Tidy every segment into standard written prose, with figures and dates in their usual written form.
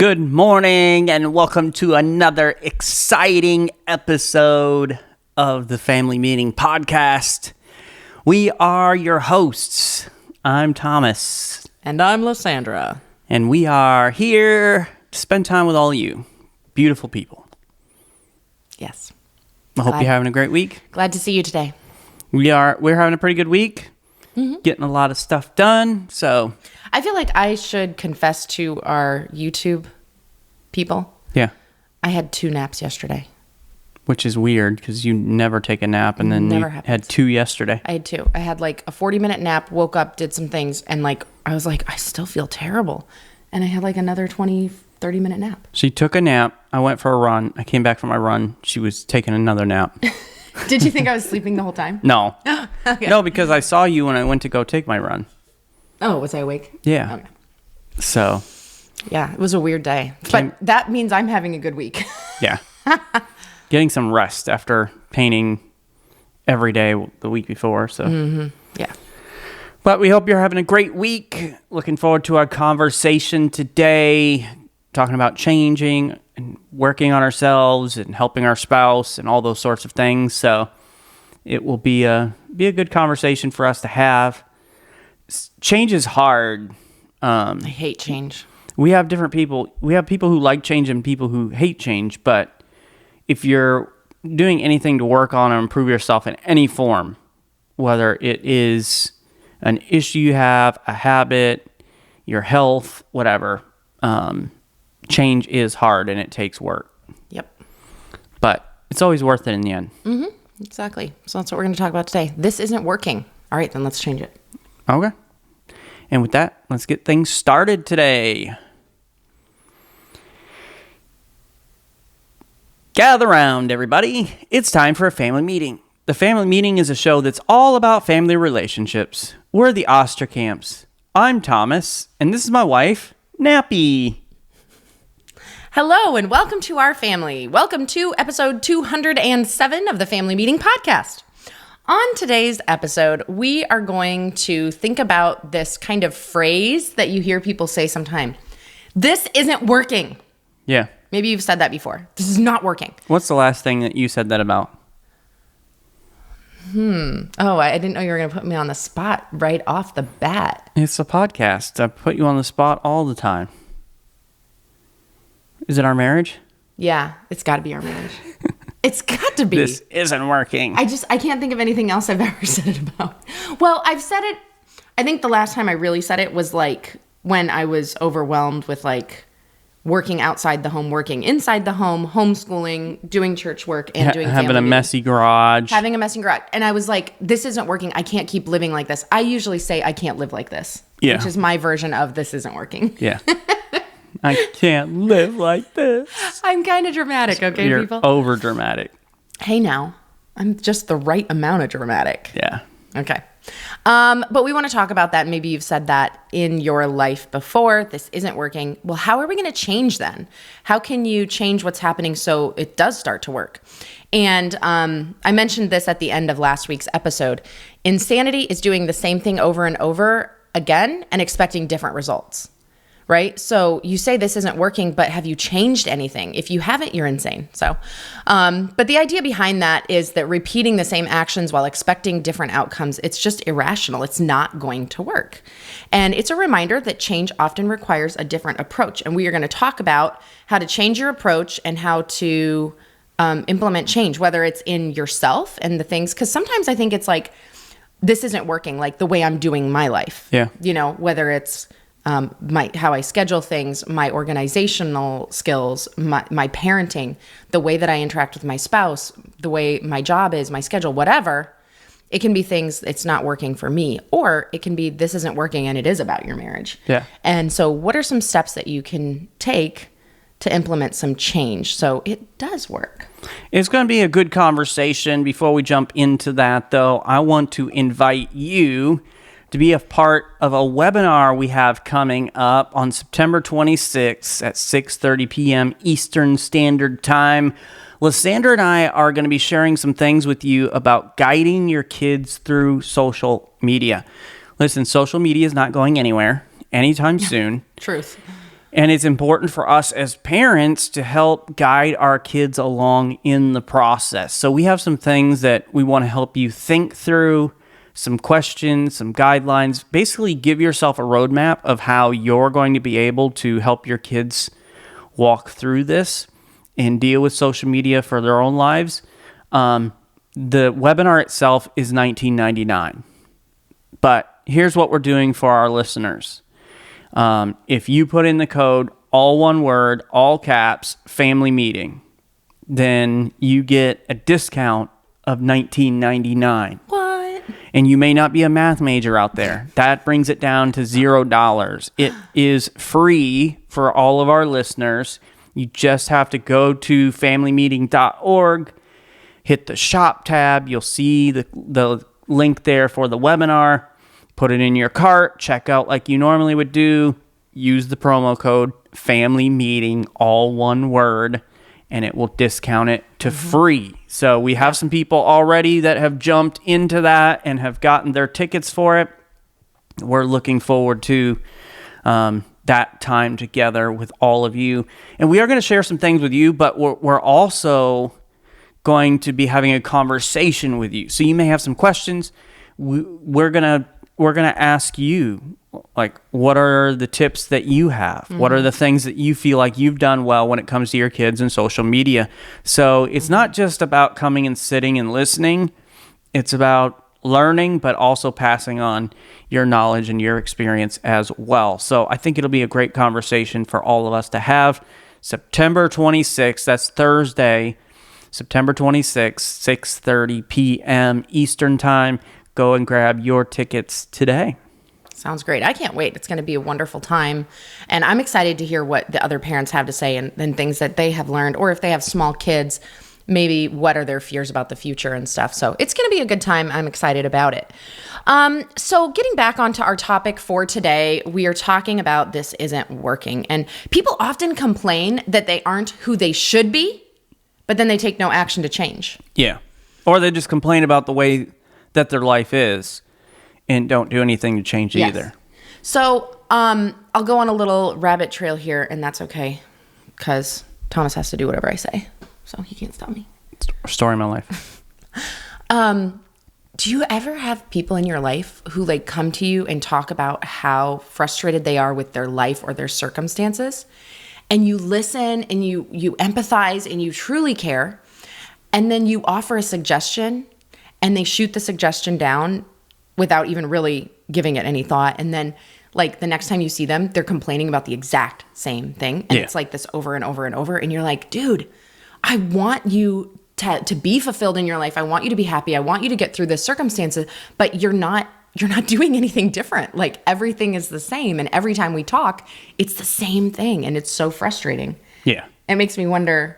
Good morning and welcome to another exciting episode of the Family Meeting Podcast. We are your hosts. I'm Thomas. And I'm Lysandra. And we are here to spend time with all of you. Beautiful people. Yes. I hope you're having a great week. Glad to see you today. We're having a pretty good week. Getting a lot of stuff done. So I feel like I should confess to our YouTube people. yeah. I had 2 naps yesterday. Which is weird because you never take a nap and then Never you happens. had 2 yesterday. I had 2. I had like a 40-minute nap, woke up, did some things, and like I was like, I still feel terrible. And I had like another 30-minute nap. She took a nap. I went for a run. I came back from my run. She was taking another nap. Did you think I was sleeping the whole time? No. Okay. No, because I saw you when I went to go take my run. Oh, was I awake? Yeah. Okay. So, Yeah, it was a weird day. But that means I'm having a good week. yeah. Getting some rest after painting every day the week before. So, Yeah. But we hope you're having a great week. Looking forward to our conversation today, talking about changing and working on ourselves and helping our spouse and all those sorts of things. So it will be a good conversation for us to have. Change is hard. I hate change. We have different people. We have people who like change and people who hate change. But if you're doing anything to work on or improve yourself in any form, whether it is an issue you have, a habit, your health, whatever, change is hard and it takes work. Yep. But it's always worth it in the end. Exactly. So that's what we're going to talk about today. This isn't working. All right, then let's change it. Okay. And with that, let's get things started today. Gather round, everybody. It's time for a family meeting. The Family Meeting is a show that's all about family relationships. We're the Ostracamps. I'm Thomas, and this is my wife, Nappy. Hello and welcome to our family. Welcome to episode 207 of the Family Meeting Podcast. On today's episode, we are going to think about this kind of phrase that you hear people say sometime. This isn't working. Yeah. Maybe you've said that before. This is not working. What's the last thing that you said that about? Oh, I didn't know you were going to put me on the spot right off the bat. It's a podcast. I put you on the spot all the time. Is it our marriage? Yeah, it's got to be our marriage. It's got to be. This isn't working. I can't think of anything else I've ever said it about. Well, I've said it, I think the last time I really said it was like when I was overwhelmed with like working outside the home, working inside the home, homeschooling, doing church work, and doing having family a meetings. messy garage. Having a messy garage. And I was like, this isn't working. I can't keep living like this. I usually say I can't live like this. Yeah. Which is my version of this isn't working. Yeah. I can't live like this. I'm kind of dramatic, okay, You're people? over dramatic. Hey, now. I'm just the right amount of dramatic. Yeah. Okay. But we want to talk about that. Maybe you've said that in your life before. This isn't working. Well, how are we going to change then? How can you change what's happening so it does start to work? And I mentioned this at the end of last week's episode. Insanity is doing the same thing over and over again and expecting different results. Right? So you say this isn't working, but have you changed anything? If you haven't, you're insane. So, but the idea behind that is that repeating the same actions while expecting different outcomes, it's just irrational. It's not going to work. And it's a reminder that change often requires a different approach. And we are going to talk about how to change your approach and how to implement change, whether it's in yourself and the things, because sometimes I think it's like, this isn't working like the way I'm doing my life. Yeah. You know, whether it's how I schedule things, my organizational skills, my parenting, the way that I interact with my spouse, the way my job is, my schedule, whatever. It can be things it's not working for me, or it can be this isn't working and it is about your marriage. Yeah. And so what are some steps that you can take to implement some change so it does work? It's going to be a good conversation. Before we jump into that, though, I want to invite you to be a part of a webinar we have coming up on September 26th at 6:30 p.m. Eastern Standard Time. Lysandra and I are going to be sharing some things with you about guiding your kids through social media. Listen, social media is not going anywhere anytime soon. Truth. And it's important for us as parents to help guide our kids along in the process. So we have some things that we want to help you think through, some questions, some guidelines. Basically, give yourself a roadmap of how you're going to be able to help your kids walk through this and deal with social media for their own lives. The webinar itself is $19.99. But here's what we're doing for our listeners. If you put in the code, all one word, all caps, family meeting, then you get a discount of $19.99. What? And you may not be a math major out there. That brings it down to $0. It is free for all of our listeners. You just have to go to familymeeting.org, hit the shop tab. You'll see the link there for the webinar. Put it in your cart, check out like you normally would do, use the promo code family meeting, all one word, and it will discount it to free. So we have some people already that have jumped into that and have gotten their tickets for it. We're looking forward to that time together with all of you. And we are going to share some things with you, but we're also going to be having a conversation with you. So you may have some questions. We're going to ask you, like, what are the tips that you have? What are the things that you feel like you've done well when it comes to your kids and social media? So it's not just about coming and sitting and listening. It's about learning, but also passing on your knowledge and your experience as well. So I think it'll be a great conversation for all of us to have. September 26th, that's Thursday, September 26th, 6:30 p.m. Eastern Time. Go and grab your tickets today. Sounds great. I can't wait. It's going to be a wonderful time. And I'm excited to hear what the other parents have to say and things that they have learned, or if they have small kids, maybe what are their fears about the future and stuff. So it's going to be a good time. I'm excited about it. So getting back onto our topic for today, we are talking about this isn't working. And people often complain that they aren't who they should be, but then they take no action to change. Yeah. Or they just complain about the way that their life is and don't do anything to change it either. So I'll go on a little rabbit trail here, and that's okay because Thomas has to do whatever I say, so he can't stop me. Story of my life. Do you ever have people in your life who like come to you and talk about how frustrated they are with their life or their circumstances, and you listen and you empathize and you truly care, and then you offer a suggestion and they shoot the suggestion down without even really giving it any thought. And then like the next time you see them, they're complaining about the exact same thing. And it's like this over and over and over. And you're like, dude, I want you to be fulfilled in your life. I want you to be happy. I want you to get through this circumstances, but you're not doing anything different. Like everything is the same. And every time we talk, it's the same thing. And it's so frustrating. Yeah. It makes me wonder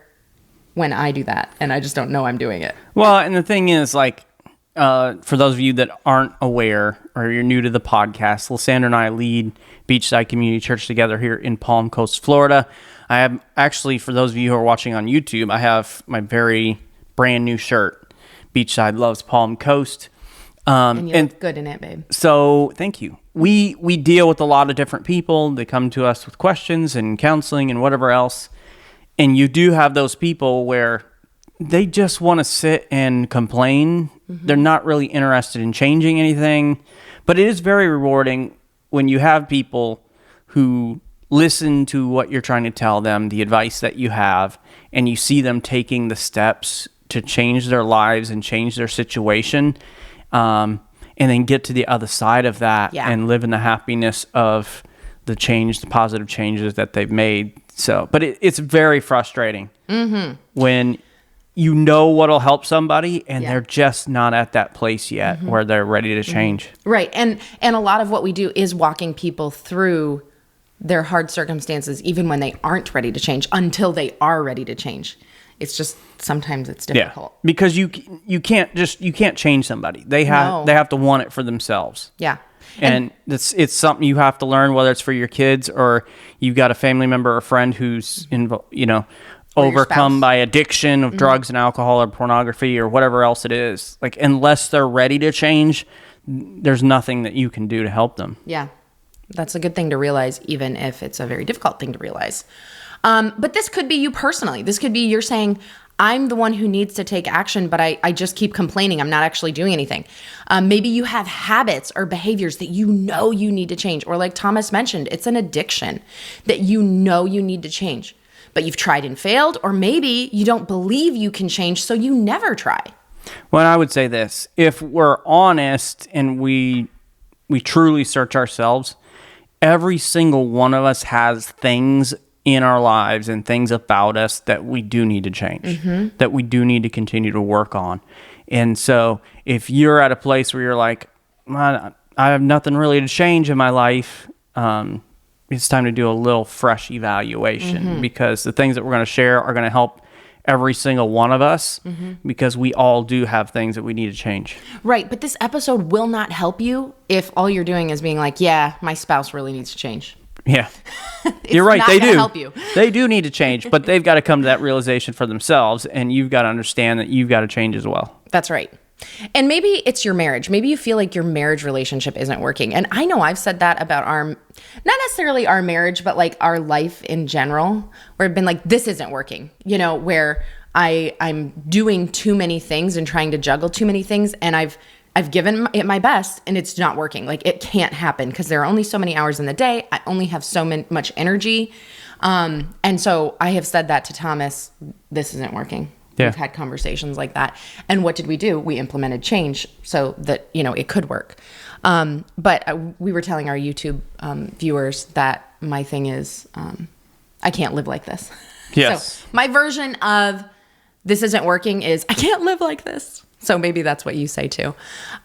when I do that and I just don't know I'm doing it. Well, and the thing is, like, for those of you that aren't aware or you're new to the podcast, Lysandra and I lead Beachside Community Church together here in Palm Coast, Florida. I have actually, for those of you who are watching on YouTube, I have my very brand new shirt, Beachside Loves Palm Coast. And you look good in it, babe. So thank you. We deal with a lot of different people. They come to us with questions and counseling and whatever else. And you do have those people where they just want to sit and complain. Mm-hmm. They're not really interested in changing anything. But it is very rewarding when you have people who listen to what you're trying to tell them, the advice that you have, and you see them taking the steps to change their lives and change their situation, and then get to the other side of that and live in the happiness of the change, the positive changes that they've made. So, but it's very frustrating when you know what'll help somebody and they're just not at that place yet where they're ready to change. Right. And a lot of what we do is walking people through their hard circumstances, even when they aren't ready to change, until they are ready to change. It's just sometimes it's difficult. Yeah, because you can't change somebody. They have to want it for themselves. Yeah. And it's something you have to learn, whether it's for your kids or you've got a family member or friend who's overcome by addiction of drugs and alcohol or pornography or whatever else it is. Like, unless they're ready to change, there's nothing that you can do to help them. Yeah. That's a good thing to realize, even if it's a very difficult thing to realize. But this could be you personally. This could be you're saying, I'm the one who needs to take action, but I just keep complaining. I'm not actually doing anything. Maybe you have habits or behaviors that you know you need to change. Or like Thomas mentioned, it's an addiction that you know you need to change. But you've tried and failed, or maybe you don't believe you can change, so you never try. Well, I would say this. If we're honest and we truly search ourselves, every single one of us has things in our lives and things about us that we do need to change, that we do need to continue to work on. And so if you're at a place where you're like, I have nothing really to change in my life, it's time to do a little fresh evaluation, because the things that we're going to share are going to help every single one of us, because we all do have things that we need to change. Right. But this episode will not help you if all you're doing is being like, yeah, my spouse really needs to change. Yeah. You're right. Not They gonna do. help you. They do need to change, but they've got to come to that realization for themselves, and you've got to understand that you've got to change as well. That's right. And maybe it's your marriage. Maybe you feel like your marriage relationship isn't working. And I know I've said that about not necessarily our marriage, but like our life in general, where I've been like, this isn't working, where I'm doing too many things and trying to juggle too many things. And I've given it my best and it's not working. Like it can't happen because there are only so many hours in the day. I only have so much energy. And so I have said that to Thomas, this isn't working. Yeah. We've had conversations like that. And what did we do? We implemented change so that, it could work. But we were telling our YouTube viewers that my thing is, I can't live like this. Yes. So my version of this isn't working is I can't live like this. So maybe that's what you say too.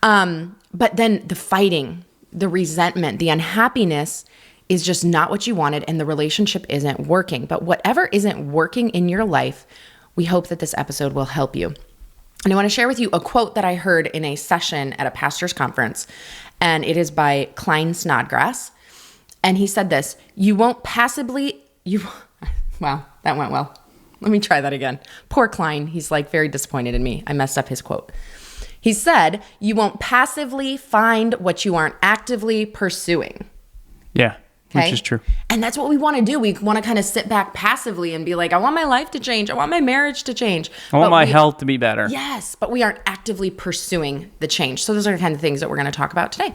But then the fighting, the resentment, the unhappiness is just not what you wanted, and the relationship isn't working. But whatever isn't working in your life, we hope that this episode will help you. And I want to share with you a quote that I heard in a session at a pastor's conference, and it is by Klein Snodgrass. And he said this, wow, that went well. Let me try that again. Poor Klein. He's like very disappointed in me. I messed up his quote. He said, you won't passively find what you aren't actively pursuing. Yeah, Okay? which is true. And that's what we want to do. We want to kind of sit back passively and be like, I want my life to change. I want my marriage to change. I want my health to be better. Yes, but we aren't actively pursuing the change. So those are the kind of things that we're going to talk about today.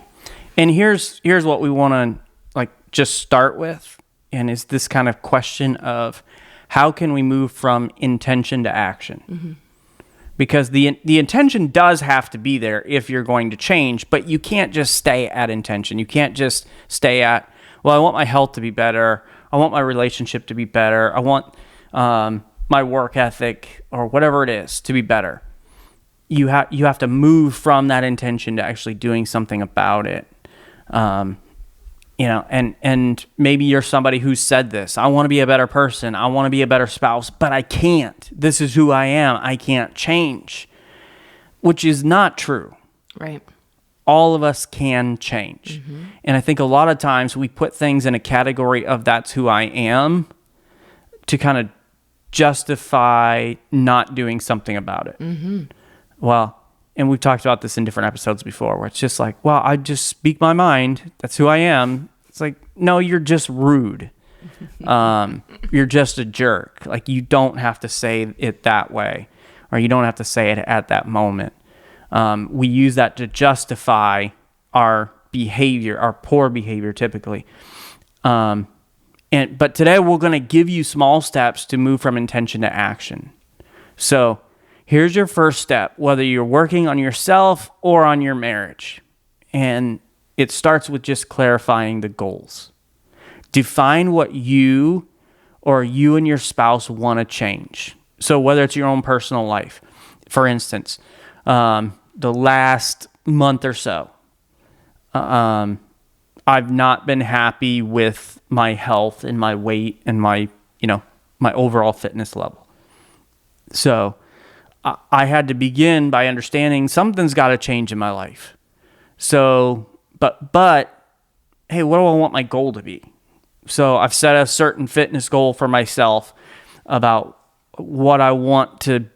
And here's what we want to just start with, and is this kind of question of how can we move from intention to action? Because the intention does have to be there if you're going to change, but you can't just stay at intention. You can't just stay at, well, I want my health to be better. I want my relationship to be better. I want my work ethic or whatever it is to be better. You have to move from that intention to actually doing something about it. And maybe you're somebody who said this, I want to be a better person. I want to be a better spouse, but I can't. This is who I am. I can't change, which is not true. Right. All of us can change. And I think a lot of times we put things in a category of that's who I am to kind of justify not doing something about it. Well, and we've talked about this in different episodes before, where it's just like, well, I just speak my mind. That's who I am. It's like, no, you're just rude. You're just a jerk. Like, you don't have to say it that way, or you don't have to say it at that moment. We use that to justify our behavior, our poor behavior typically. But today we're going to give you small steps to move from intention to action. So here's your first step, whether you're working on yourself or on your marriage. And it starts with just clarifying the goals. Define what you or you and your spouse want to change. So whether it's your own personal life, for instance, the last month or so, I've not been happy with my health and my weight and my overall fitness level. So I had to begin by understanding something's got to change in my life. So, but hey, what do I want my goal to be? So I've set a certain fitness goal for myself about what I want to,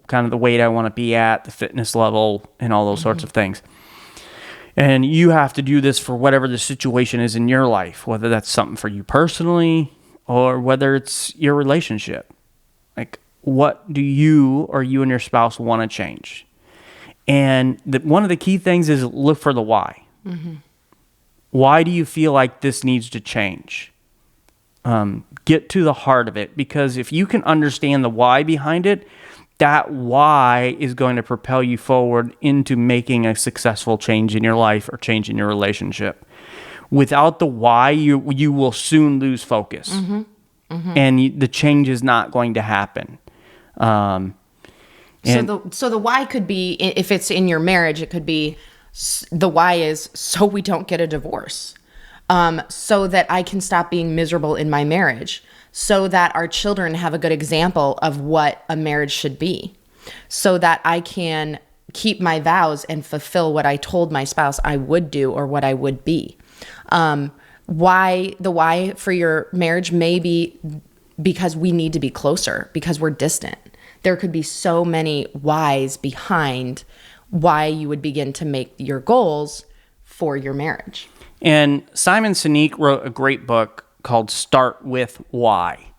kind of the weight I want to be at, the fitness level, and all those sorts of things. And you have to do this for whatever the situation is in your life, whether that's something for you personally or whether it's your relationship. Like, what do you or you and your spouse want to change? And one of the key things is look for the why. Mm-hmm. Why do you feel like this needs to change? Get to the heart of it, because if you can understand the why behind it, that why is going to propel you forward into making a successful change in your life or change in your relationship. Without the why, you will soon lose focus. Mm-hmm. Mm-hmm. And the change is not going to happen. So the why could be, if it's in your marriage, it could be, the why is so we don't get a divorce, so that I can stop being miserable in my marriage, so that our children have a good example of what a marriage should be, so that I can keep my vows and fulfill what I told my spouse I would do or what I would be. The why for your marriage may be because we need to be closer, because we're distant. There could be so many whys behind why you would begin to make your goals for your marriage. And Simon Sinek wrote a great book called Start With Why,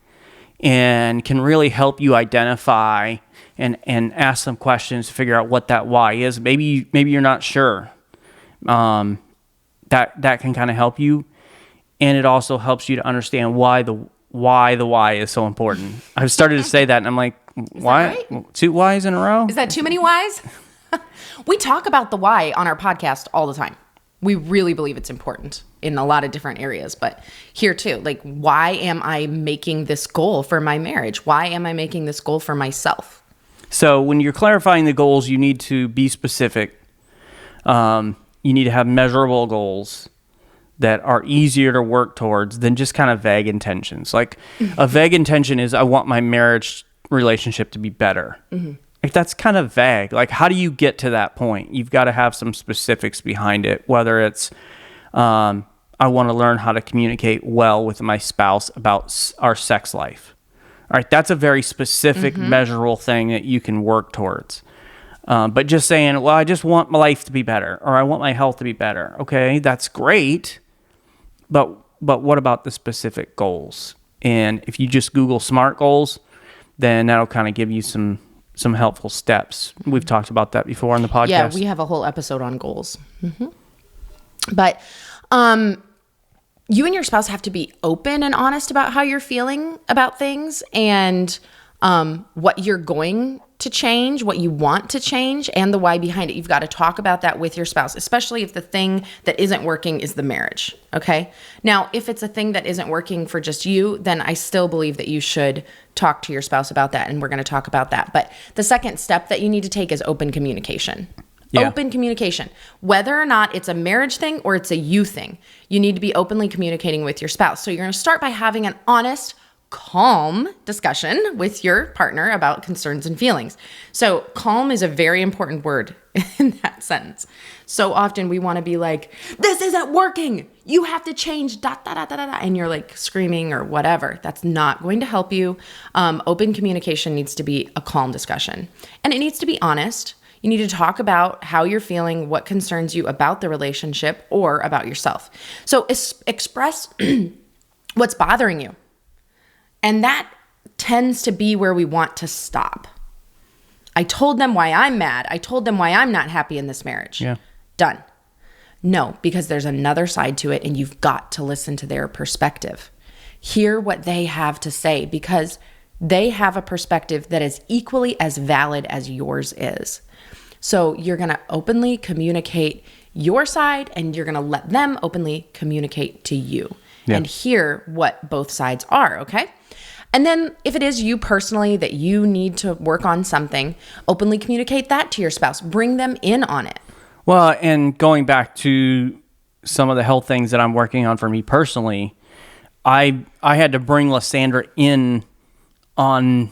and can really help you identify and ask some questions to figure out what that why is. Maybe you're not sure. That can kind of help you, and it also helps you to understand why the why is so important. I've started to say that, and I'm like, why? Right? 2 whys in a row? Is that too many whys? We talk about the why on our podcast all the time. We really believe it's important in a lot of different areas, but here too, like, why am I making this goal for my marriage? Why am I making this goal for myself? So when you're clarifying the goals, you need to be specific. You need to have measurable goals that are easier to work towards than just kind of vague intentions. Like, a vague intention is, I want my marriage relationship to be better. Mm-hmm. Like, that's kind of vague. Like, how do you get to that point? You've got to have some specifics behind it, whether it's, I want to learn how to communicate well with my spouse about our sex life. All right, that's a very specific, measurable thing that you can work towards. But just saying, well, I just want my life to be better, or I want my health to be better. Okay, that's great. But what about the specific goals? And if you just Google SMART goals, then that'll kind of give you some helpful steps. We've talked about that before on the podcast. Yeah, we have a whole episode on goals. Mm-hmm. But you and your spouse have to be open and honest about how you're feeling about things, and what you're going to change, what you want to change, and the why behind it. You've got to talk about that with your spouse, especially if the thing that isn't working is the marriage, okay? Now, if it's a thing that isn't working for just you, then I still believe that you should talk to your spouse about that, and we're going to talk about that. But the second step that you need to take is open communication. Yeah. Open communication. Whether or not it's a marriage thing or it's a you thing, you need to be openly communicating with your spouse. So you're going to start by having an honest, calm discussion with your partner about concerns and feelings. So calm is a very important word in that sentence. So often we want to be like, this isn't working. You have to change, da, da, da, da, da, and you're like screaming or whatever. That's not going to help you. Open communication needs to be a calm discussion, and it needs to be honest. You need to talk about how you're feeling, what concerns you about the relationship or about yourself. So express what's bothering you. And that tends to be where we want to stop. I told them why I'm mad. I told them why I'm not happy in this marriage. Yeah. Done. No, because there's another side to it, and you've got to listen to their perspective. Hear what they have to say, because they have a perspective that is equally as valid as yours is. So you're going to openly communicate your side, and you're going to let them openly communicate to you and hear what both sides are, okay? And then if it is you personally that you need to work on something, openly communicate that to your spouse. Bring them in on it. Well, and going back to some of the health things that I'm working on for me personally, I had to bring Lysandra in on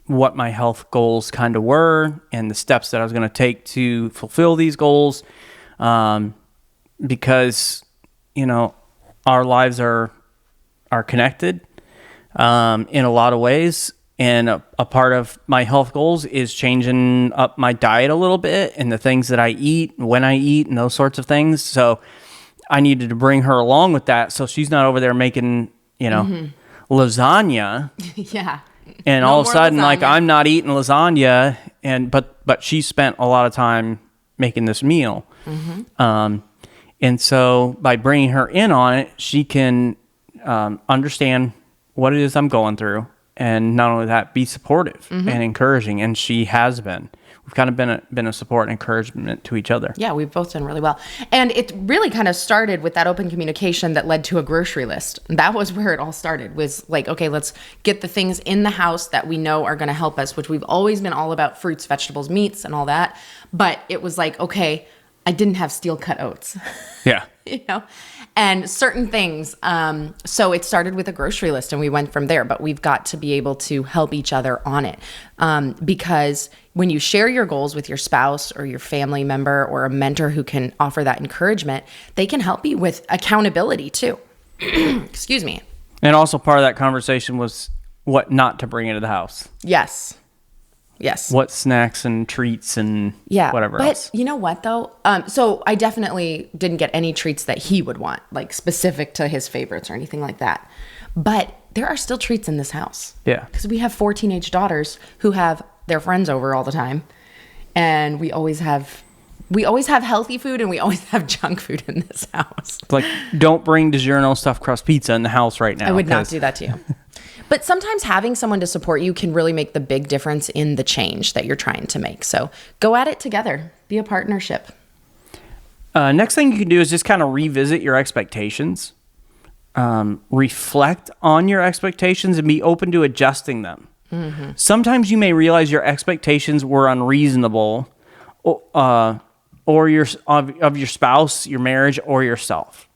what my health goals kind of were and the steps that I was going to take to fulfill these goals, because, you know, our lives are connected in a lot of ways, And a part of my health goals is changing up my diet a little bit and the things that I eat, when I eat, and those sorts of things. So I needed to bring her along with that, so she's not over there making, lasagna. Yeah. And No all of a more sudden, like, lasagna. I'm not eating lasagna, but she spent a lot of time making this meal. And so by bringing her in on it, she can understand what it is I'm going through. And not only that, be supportive and encouraging. And she has been. We've kind of been a support and encouragement to each other. Yeah, we've both done really well. And it really kind of started with that open communication that led to a grocery list. That was where it all started, was like, okay, let's get the things in the house that we know are going to help us, which we've always been all about: fruits, vegetables, meats, and all that. But it was like, okay, I didn't have steel cut oats. Yeah. And certain things. So it started with a grocery list and we went from there, but we've got to be able to help each other on it. Because when you share your goals with your spouse or your family member or a mentor who can offer that encouragement, they can help you with accountability too. Excuse me. And also part of that conversation was what not to bring into the house. Yes. What snacks and treats and whatever else. But you know what though? So I definitely didn't get any treats that he would want, like specific to his favorites or anything like that. But there are still treats in this house. Yeah. Because we have 4 teenage daughters who have their friends over all the time. And we always have healthy food and we always have junk food in this house. It's like, don't bring DiGiorno stuffed crust pizza in the house right now. I would not do that to you. But sometimes having someone to support you can really make the big difference in the change that you're trying to make. So go at it together. Be a partnership. Next thing you can do is just kind of revisit your expectations. Reflect on your expectations and be open to adjusting them. Sometimes you may realize your expectations were unreasonable of your spouse, your marriage, or yourself.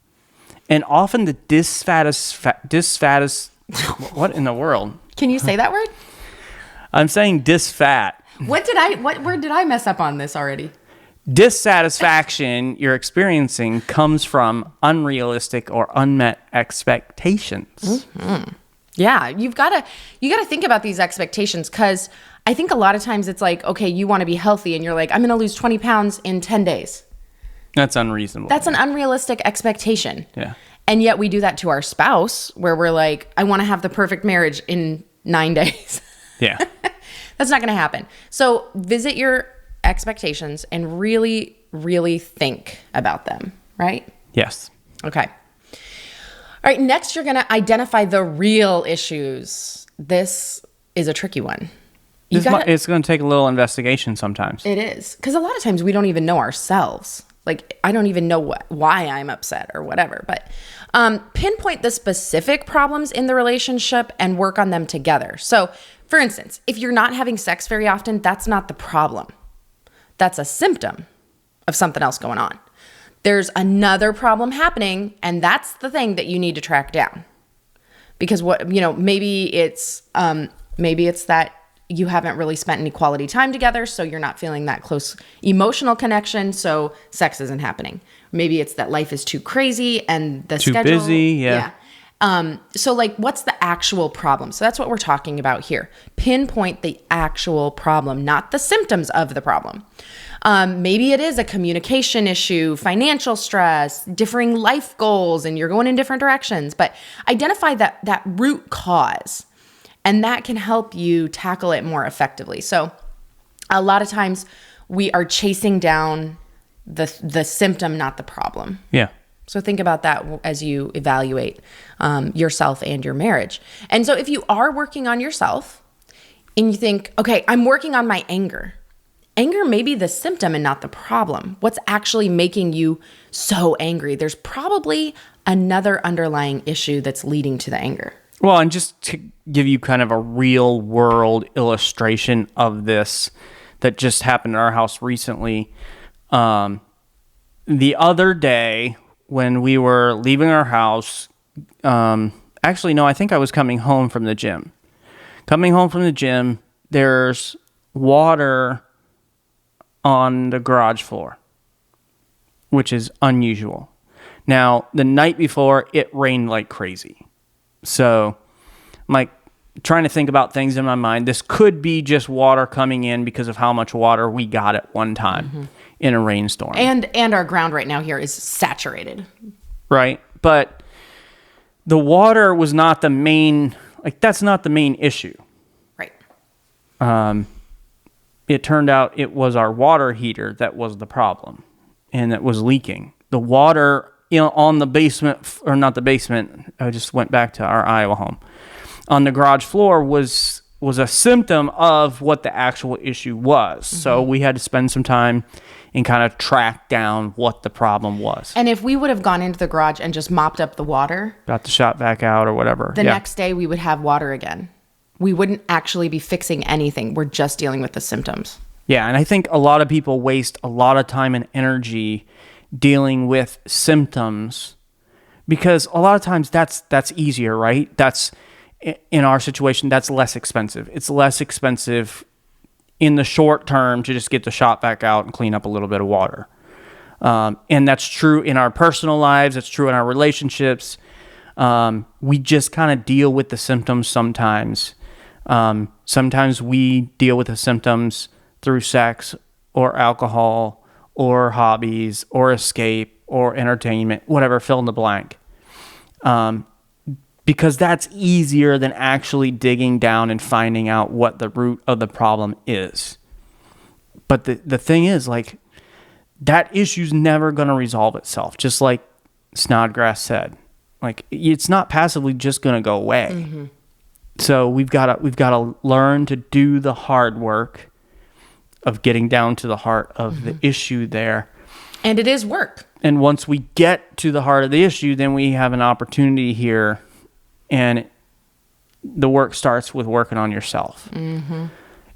And often the what in the world? Can you say that word? I'm saying disfat. What word did I mess up on this already? Dissatisfaction you're experiencing comes from unrealistic or unmet expectations. Yeah, you got to think about these expectations, because I think a lot of times it's like, okay, you want to be healthy and you're like, I'm going to lose 20 pounds in 10 days. That's unreasonable. That's an unrealistic expectation. Yeah. And yet we do that to our spouse, where we're like, I want to have the perfect marriage in 9 days. Yeah. That's not going to happen. So visit your expectations and really, really think about them, right? Yes. Okay. All right. Next, you're going to identify the real issues. This is a tricky one. It's going to take a little investigation sometimes. It is. Because a lot of times we don't even know ourselves. Like, I don't even know why I'm upset or whatever. But pinpoint the specific problems in the relationship and work on them together. So, for instance, if you're not having sex very often, that's not the problem. That's a symptom of something else going on. There's another problem happening, and that's the thing that you need to track down. Because maybe it's that you haven't really spent any quality time together, so you're not feeling that close emotional connection, so sex isn't happening. Maybe it's that life is too crazy and the too schedule. busy, yeah. So like, what's the actual problem? So that's what we're talking about here. Pinpoint the actual problem, not the symptoms of the problem. Maybe it is a communication issue, financial stress, differing life goals, and you're going in different directions, but identify that root cause. And that can help you tackle it more effectively. So a lot of times we are chasing down the symptom, not the problem. Yeah. So think about that as you evaluate yourself and your marriage. And so if you are working on yourself and you think, okay, I'm working on my anger. Anger may be the symptom and not the problem. What's actually making you so angry? There's probably another underlying issue that's leading to the anger. Well, and just to give you kind of a real world illustration of this that just happened in our house recently. The other day when we were leaving our house, actually, no, I think I was coming home from the gym. There's water on the garage floor, which is unusual. Now, the night before, it rained like crazy. So I'm like, trying to think about things in my mind. This could be just water coming in because of how much water we got at one time in a rainstorm. And our ground right now here is saturated. Right. But the water was not the main, like, that's not the main issue. Right. It turned out it was our water heater that was the problem and that was leaking. The water, on the basement, or not the basement, I just went back to our Iowa home. On the garage floor was a symptom of what the actual issue was. So we had to spend some time and kind of track down what the problem was. And if we would have gone into the garage and just mopped up the water, got the shot back out or whatever, the next day we would have water again. We wouldn't actually be fixing anything. We're just dealing with the symptoms. Yeah, and I think a lot of people waste a lot of time and energy dealing with symptoms because a lot of times that's easier, right? That's, in our situation, that's less expensive. It's less expensive in the short term to just get the shot back out and clean up a little bit of water. And that's true in our personal lives. It's true in our relationships. We just kind of deal with the symptoms sometimes. Sometimes we deal with the symptoms through sex or alcohol or hobbies or escape or entertainment, whatever, fill in the blank. Because that's easier than actually digging down and finding out what the root of the problem is. But the thing is, like, that issue's never going to resolve itself. Just like Snodgrass said, like, it's not passively just going to go away. So we've got to learn to do the hard work of getting down to the heart of the issue there. And it is work. And once we get to the heart of the issue, then we have an opportunity here, and the work starts with working on yourself.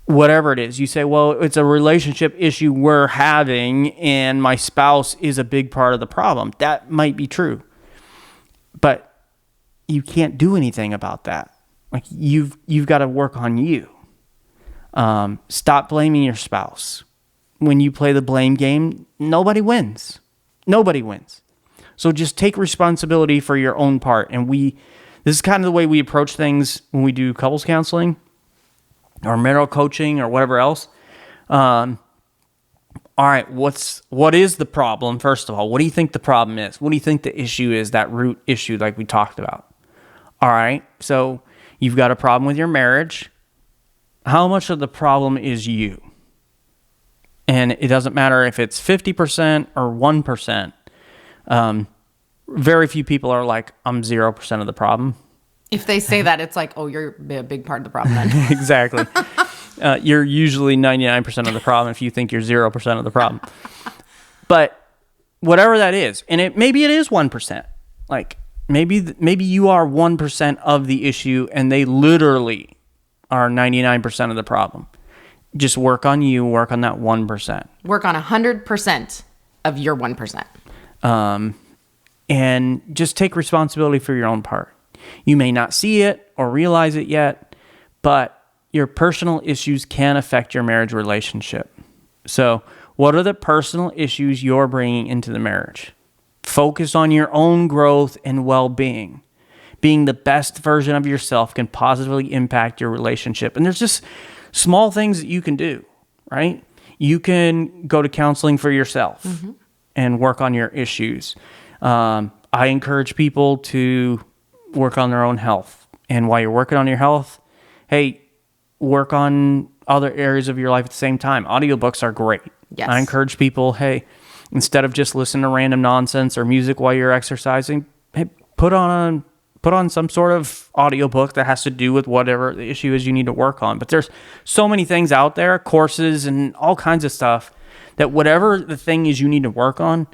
Whatever it is. You say, well, it's a relationship issue we're having, and my spouse is a big part of the problem. That might be true. But you can't do anything about that. Like, you've got to work on you. Stop blaming your spouse. When you play the blame game, nobody wins. Nobody wins. So just take responsibility for your own part. And this is kind of the way we approach things when we do couples counseling or marital coaching or whatever else. All right, what is the problem? First of all, what do you think the problem is? What do you think the issue is, that root issue like we talked about? All right, so you've got a problem with your marriage. How much of the problem is you? And it doesn't matter if it's 50% or 1%. Very few people are like, I'm 0% of the problem. If they say that, it's like, oh, you're a big part of the problem then. Exactly. You're usually 99% of the problem if you think you're 0% of the problem. But whatever that is, and maybe it is 1%. Like, maybe you are 1% of the issue and they literally are 99% of the problem. Just work on you, work on that 1%. Work on 100% of your 1%. And just take responsibility for your own part. You may not see it or realize it yet, but your personal issues can affect your marriage relationship. So, what are the personal issues you're bringing into the marriage? Focus on your own growth and well-being. Being the best version of yourself can positively impact your relationship. And there's just small things that you can do, right? You can go to counseling for yourself and work on your issues. I encourage people to work on their own health. And while you're working on your health, hey, work on other areas of your life at the same time. Audiobooks are great. Yes. I encourage people, hey, instead of just listening to random nonsense or music while you're exercising, hey, put on some sort of audiobook that has to do with whatever the issue is you need to work on. But there's so many things out there, courses and all kinds of stuff, that whatever the thing is you need to work on,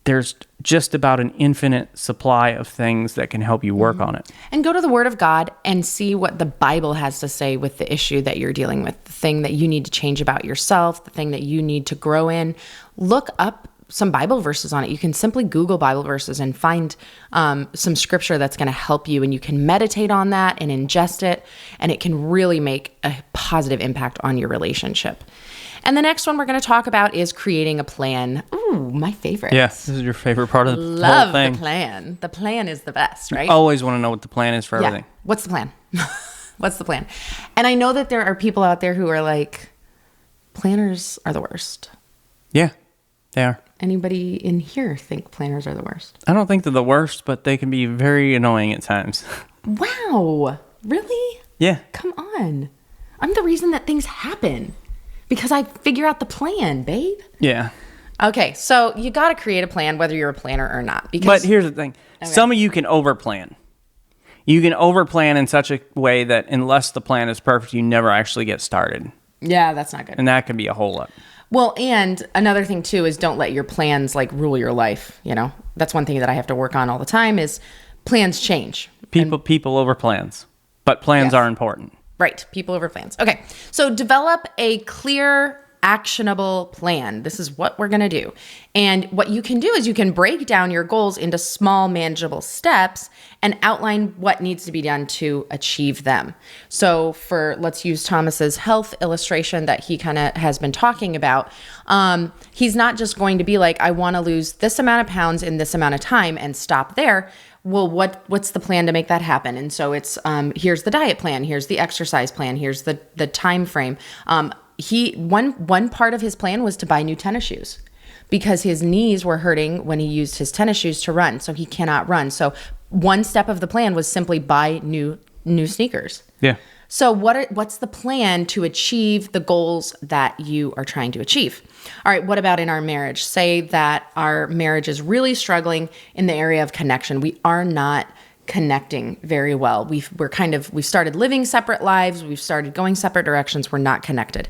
there's just about an infinite supply of things that can help you work on it. And go to the Word of God and see what the Bible has to say with the issue that you're dealing with, the thing that you need to change about yourself, the thing that you need to grow in. Look up some Bible verses on it. You can simply Google Bible verses and find some scripture that's going to help you, and you can meditate on that and ingest it, and it can really make a positive impact on your relationship. And the next one we're going to talk about is creating a plan. Ooh, my favorite. Yes, this is your favorite part of the whole Love thing. the plan. The plan is the best, right? Always want to know what the plan is for everything. What's the plan? What's the plan? And I know that there are people out there who are like, planners are the worst. Yeah, they are. Anybody in here think planners are the worst? I don't think they're the worst, but they can be very annoying at times. Wow. Really? Yeah. Come on. I'm the reason that things happen because I figure out the plan, babe. Yeah. Okay, so you got to create a plan whether you're a planner or not. Because, But here's the thing. Okay. Some of you can overplan. You can overplan in such a way that unless the plan is perfect, you never actually get started. Yeah, that's not good. And that can be a holdup. Well, and another thing too is don't let your plans like rule your life. You know, that's one thing that I have to work on all the time is plans change. People over plans, but plans Yes. are important. Right. People over plans. Okay. So develop a clear, actionable plan. This is what we're going to do. And what you can do is you can break down your goals into small, manageable steps and outline what needs to be done to achieve them. So let's use Thomas's health illustration that he kind of has been talking about. He's not just going to be like, I want to lose this amount of pounds in this amount of time and stop there. Well, what's the plan to make that happen? And so it's here's the diet plan, here's the exercise plan, here's the time frame. One part of his plan was to buy new tennis shoes because his knees were hurting when he used his tennis shoes to run, so he cannot run. So one step of the plan was simply buy new sneakers. Yeah. So what's the plan to achieve the goals that you are trying to achieve? All right, what about in our marriage? Say that our marriage is really struggling in the area of connection. We are not connecting very well. We've started living separate lives. We've started going separate directions. We're not connected.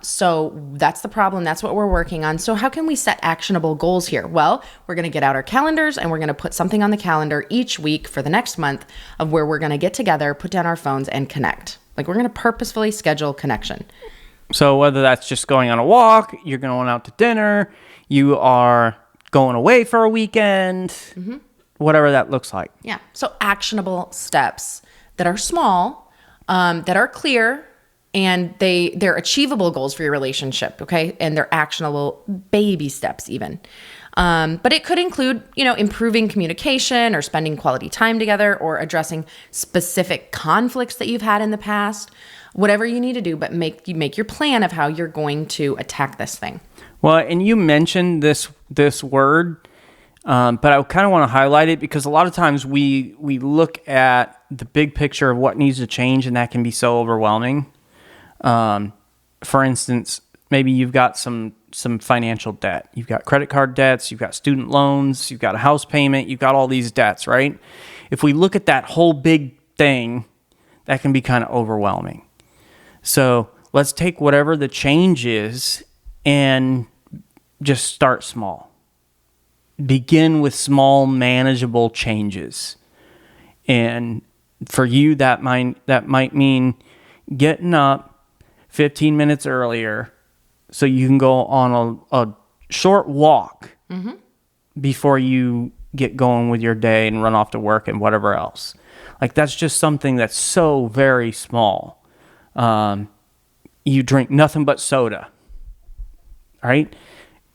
So that's the problem. That's what we're working on. So how can we set actionable goals here? Well, we're going to get out our calendars and we're going to put something on the calendar each week for the next month of where we're going to get together, put down our phones and connect. Like we're going to purposefully schedule connection. So whether that's just going on a walk, you're going out to dinner, you are going away for a weekend, whatever that looks like. Yeah. So actionable steps that are small, that are clear, and they're achievable goals for your relationship. Okay. And they're actionable baby steps even. But it could include, improving communication or spending quality time together or addressing specific conflicts that you've had in the past, whatever you need to do, but make your plan of how you're going to attack this thing. Well, and you mentioned this word, but I kind of want to highlight it because a lot of times we look at the big picture of what needs to change, and that can be so overwhelming. For instance, maybe you've got some financial debt. You've got credit card debts, you've got student loans, you've got a house payment, you've got all these debts, right? If we look at that whole big thing, that can be kind of overwhelming. So let's take whatever the change is and just start small. Begin with small, manageable changes. And for you, that might mean getting up 15 minutes earlier so you can go on a short walk before you get going with your day and run off to work and whatever else. Like that's just something that's so very small. You drink nothing but soda, all right?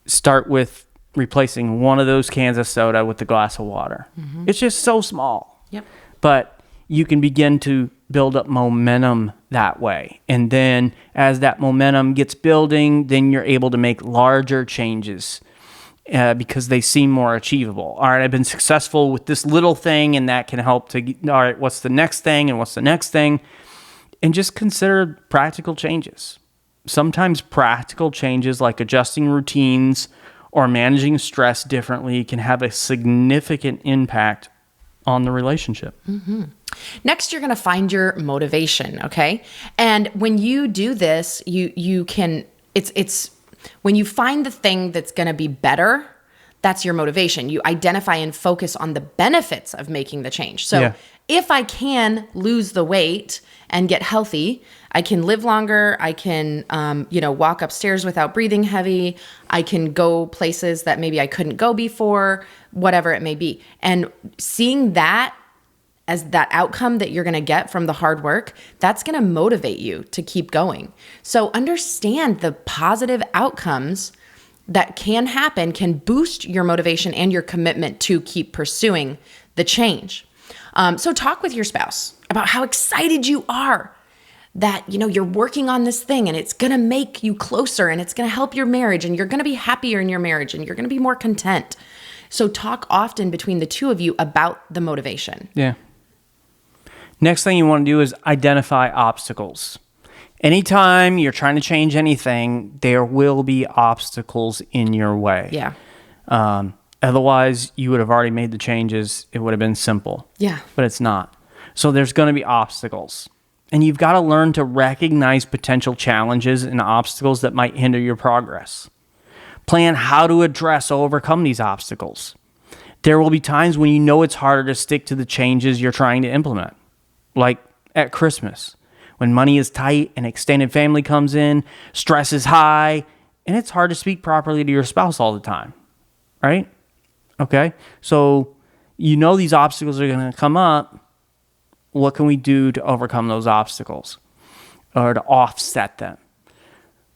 Start with replacing one of those cans of soda with a glass of water. It's just so small. Yep. But you can begin to build up momentum that way. And then as that momentum gets building, then you're able to make larger changes because they seem more achievable. All right, I've been successful with this little thing, and that can help to, all right, what's the next thing and what's the next thing? And just consider practical changes. Sometimes practical changes like adjusting routines or managing stress differently can have a significant impact on the relationship. Next, you're going to find your motivation, okay? And when you do this, you can, it's when you find the thing that's going to be better, that's your motivation. You identify and focus on the benefits of making the change. So if I can lose the weight and get healthy, I can live longer. I can, walk upstairs without breathing heavy. I can go places that maybe I couldn't go before, whatever it may be. And seeing that as that outcome that you're going to get from the hard work, that's going to motivate you to keep going. So understand the positive outcomes that can happen can boost your motivation and your commitment to keep pursuing the change. So talk with your spouse. about how excited you are that, you're working on this thing and it's going to make you closer and it's going to help your marriage and you're going to be happier in your marriage and you're going to be more content. So talk often between the two of you about the motivation. Yeah. Next thing you want to do is identify obstacles. Anytime you're trying to change anything, there will be obstacles in your way. Yeah. Otherwise, you would have already made the changes. It would have been simple. Yeah. But it's not. So there's going to be obstacles. And you've got to learn to recognize potential challenges and obstacles that might hinder your progress. Plan how to address or overcome these obstacles. There will be times when you know it's harder to stick to the changes you're trying to implement. Like at Christmas, when money is tight and extended family comes in, stress is high, and it's hard to speak properly to your spouse all the time, right? Okay, so these obstacles are going to come up. What can we do to overcome those obstacles or to offset them?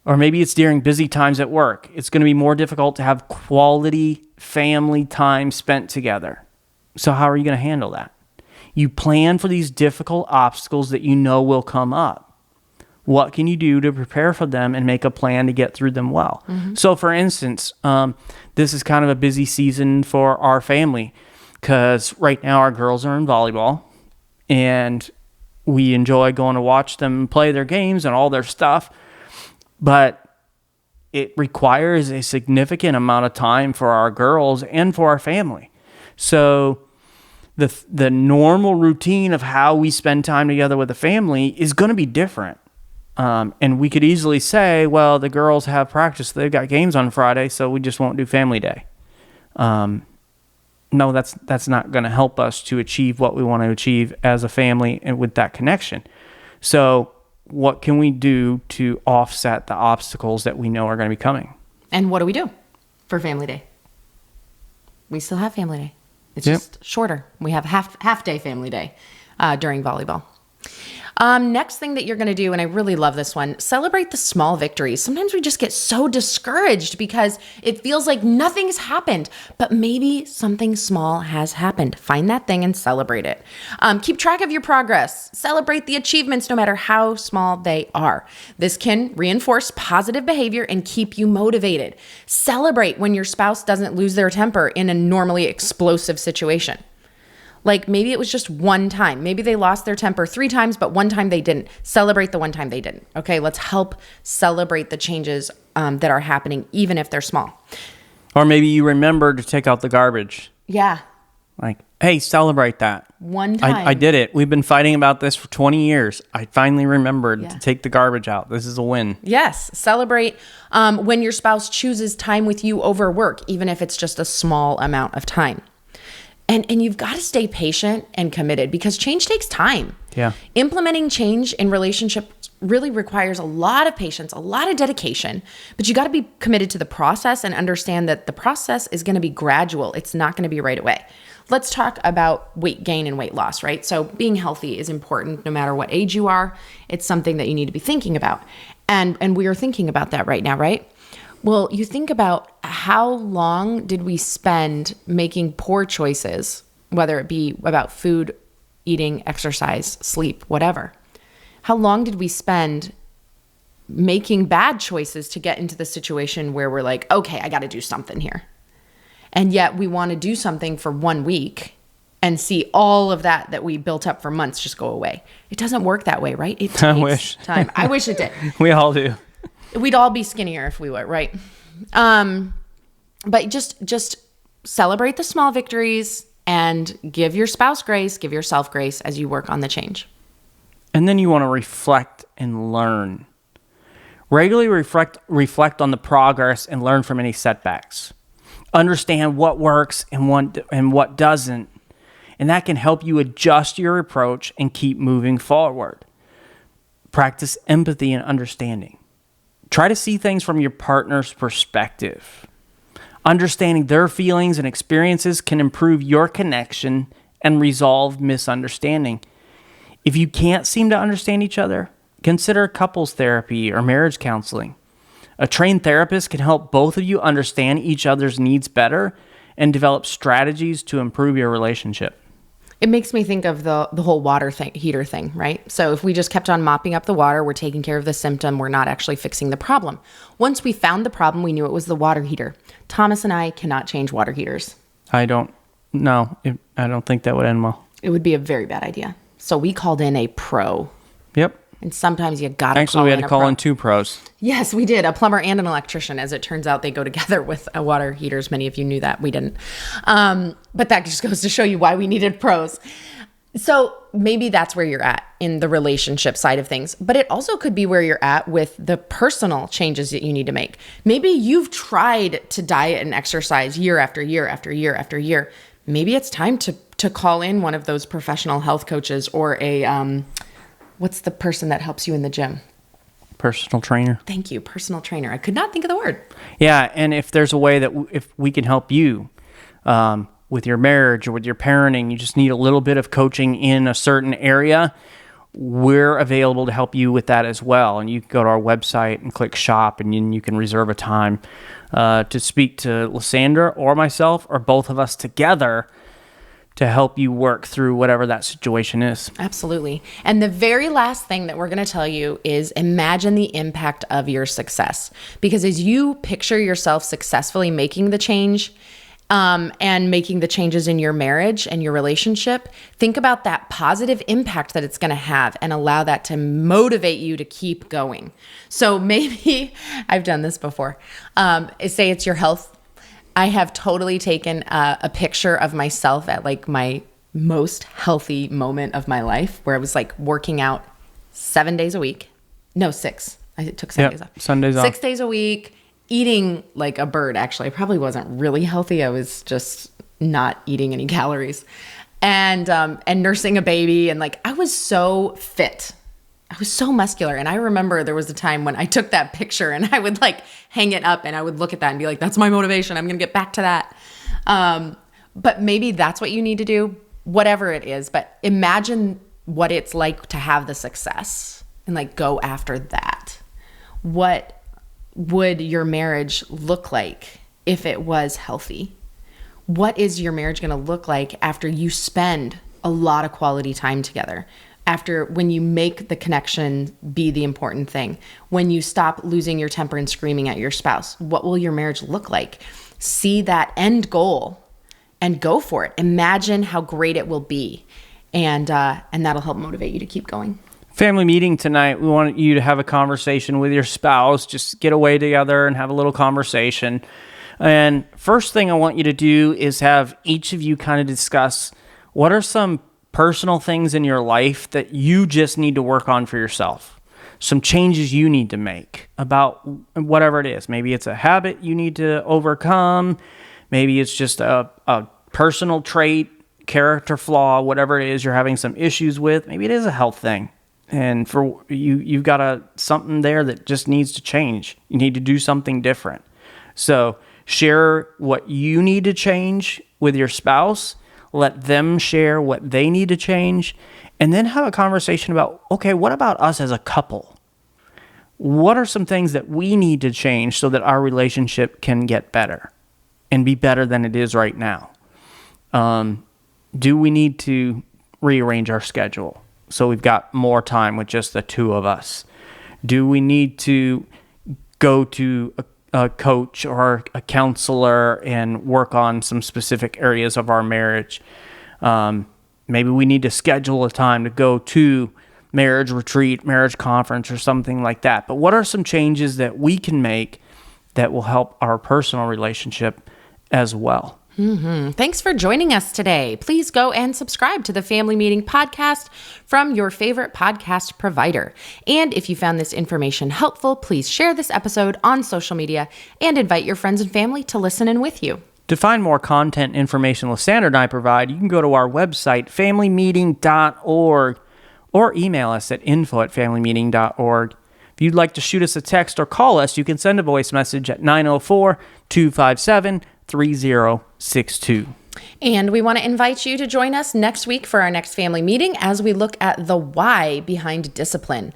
Or maybe it's during busy times at work. It's going to be more difficult to have quality family time spent together. So how are you going to handle that? You plan for these difficult obstacles that you know will come up. What can you do to prepare for them and make a plan to get through them well? Mm-hmm. So for instance, this is kind of a busy season for our family because right now our girls are in volleyball and we enjoy going to watch them play their games and all their stuff. But it requires a significant amount of time for our girls and for our family. So the normal routine of how we spend time together with the family is going to be different. And we could easily say, well, the girls have practice. They've got games on Friday, so we just won't do family day. No, that's not going to help us to achieve what we want to achieve as a family and with that connection. So what can we do to offset the obstacles that we know are going to be coming? And what do we do for family day? We still have family day. It's just shorter. We have half day family day during volleyball. Next thing that you're going to do, and I really love this one, celebrate the small victories. Sometimes we just get so discouraged because it feels like nothing's happened, but maybe something small has happened. Find that thing and celebrate it. Keep track of your progress. Celebrate the achievements, no matter how small they are. This can reinforce positive behavior and keep you motivated. Celebrate when your spouse doesn't lose their temper in a normally explosive situation. Like maybe it was just one time. Maybe they lost their temper 3 times, but one time they didn't. Celebrate the one time they didn't. Okay, let's help celebrate the changes that are happening, even if they're small. Or maybe you remember to take out the garbage. Yeah. Like, hey, celebrate that. One time. I did it. We've been fighting about this for 20 years. I finally remembered to take the garbage out. This is a win. Yes. Celebrate when your spouse chooses time with you over work, even if it's just a small amount of time. And you've got to stay patient and committed because change takes time. Yeah. Implementing change in relationships really requires a lot of patience, a lot of dedication, but you got to be committed to the process and understand that the process is going to be gradual. It's not going to be right away. Let's talk about weight gain and weight loss, right? So being healthy is important no matter what age you are. It's something that you need to be thinking about. And we are thinking about that right now, right? Well, you think about how long did we spend making poor choices, whether it be about food, eating, exercise, sleep, whatever. How long did we spend making bad choices to get into the situation where we're like, okay, I got to do something here. And yet we want to do something for 1 week and see all of that we built up for months just go away. It doesn't work that way, right? It takes time. I wish it did. We all do. We'd all be skinnier if we were, right? But just celebrate the small victories and give your spouse grace, give yourself grace as you work on the change. And then you want to reflect and learn. Regularly reflect on the progress and learn from any setbacks. Understand what works and what doesn't. And that can help you adjust your approach and keep moving forward. Practice empathy and understanding. Try to see things from your partner's perspective. Understanding their feelings and experiences can improve your connection and resolve misunderstanding. If you can't seem to understand each other, consider couples therapy or marriage counseling. A trained therapist can help both of you understand each other's needs better and develop strategies to improve your relationship. It makes me think of the whole water heater thing, right? So if we just kept on mopping up the water, we're taking care of the symptom. We're not actually fixing the problem. Once we found the problem, we knew it was the water heater. Thomas and I cannot change water heaters. I don't think that would end well. It would be a very bad idea. So we called in a pro. Yep. And sometimes you gotta Actually, we had to call in 2 pros. Yes, we did. A plumber and an electrician. As it turns out, they go together with water heaters. Many of you knew that. We didn't. But that just goes to show you why we needed pros. So maybe that's where you're at in the relationship side of things. But it also could be where you're at with the personal changes that you need to make. Maybe you've tried to diet and exercise year after year after year after year. Maybe it's time to call in one of those professional health coaches or a... what's the person that helps you in the gym? Personal trainer. Thank you, personal trainer. I could not think of the word. Yeah, and if there's a way that if we can help you with your marriage or with your parenting, you just need a little bit of coaching in a certain area, we're available to help you with that as well. And you can go to our website and click shop, and then you can reserve a time to speak to Lysandra or myself or both of us together to help you work through whatever that situation is. Absolutely. And the very last thing that we're going to tell you is imagine the impact of your success. Because as you picture yourself successfully making the change and making the changes in your marriage and your relationship, think about that positive impact that it's going to have and allow that to motivate you to keep going. So maybe, I've done this before, say it's your health. I have totally taken a picture of myself at like my most healthy moment of my life where I was like working out 7 days a week. No, 6. I took Sundays off. Sundays off. 6 days a week, eating like a bird, actually. I probably wasn't really healthy. I was just not eating any calories. And nursing a baby. And like, I was so fit. I was so muscular. And I remember there was a time when I took that picture and I would like hang it up and I would look at that and be like, that's my motivation. I'm going to get back to that. But maybe that's what you need to do, whatever it is. But imagine what it's like to have the success and like go after that. What would your marriage look like if it was healthy? What is your marriage going to look like after you spend a lot of quality time together? After when you make the connection be the important thing, when you stop losing your temper and screaming at your spouse, what will your marriage look like? See that end goal and go for it. Imagine how great it will be. And that'll help motivate you to keep going. Family meeting tonight. We want you to have a conversation with your spouse. Just get away together and have a little conversation. And first thing I want you to do is have each of you kind of discuss what are some personal things in your life that you just need to work on for yourself. Some changes you need to make about whatever it is. Maybe it's a habit you need to overcome. Maybe it's just a personal trait, character flaw, whatever it is you're having some issues with. Maybe it is a health thing. And for you've got something there that just needs to change. You need to do something different. So share what you need to change with your spouse. Let them share what they need to change, and then have a conversation about, okay, what about us as a couple? What are some things that we need to change so that our relationship can get better and be better than it is right now? Do we need to rearrange our schedule so we've got more time with just the 2 of us? Do we need to go to a coach or a counselor and work on some specific areas of our marriage? Maybe we need to schedule a time to go to marriage retreat, marriage conference, or something like that. But what are some changes that we can make that will help our personal relationship as well? Mm-hmm. Thanks for joining us today. Please go and subscribe to the Family Meeting Podcast from your favorite podcast provider. And if you found this information helpful, please share this episode on social media and invite your friends and family to listen in with you. To find more content and information Lysandra and I provide, you can go to our website, familymeeting.org, or email us at info@familymeeting.org. If you'd like to shoot us a text or call us, you can send a voice message at 904-257-3062. And we want to invite you to join us next week for our next family meeting as we look at the why behind discipline.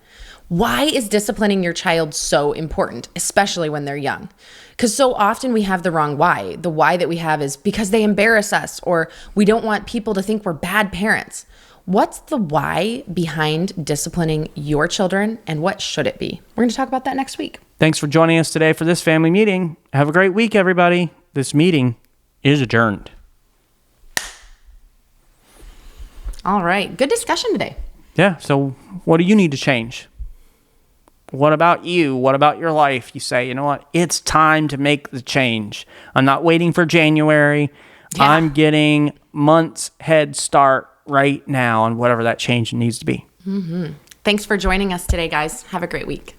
Why is disciplining your child so important, especially when they're young? Because so often we have the wrong why. The why that we have is because they embarrass us, or we don't want people to think we're bad parents. What's the why behind disciplining your children, and what should it be? We're going to talk about that next week. Thanks for joining us today for this family meeting. Have a great week, everybody. This meeting is adjourned. All right. Good discussion today. Yeah. So what do you need to change? What about you? What about your life? You say, you know what? It's time to make the change. I'm not waiting for January. Yeah. I'm getting months head start right now on whatever that change needs to be. Mm-hmm. Thanks for joining us today, guys. Have a great week.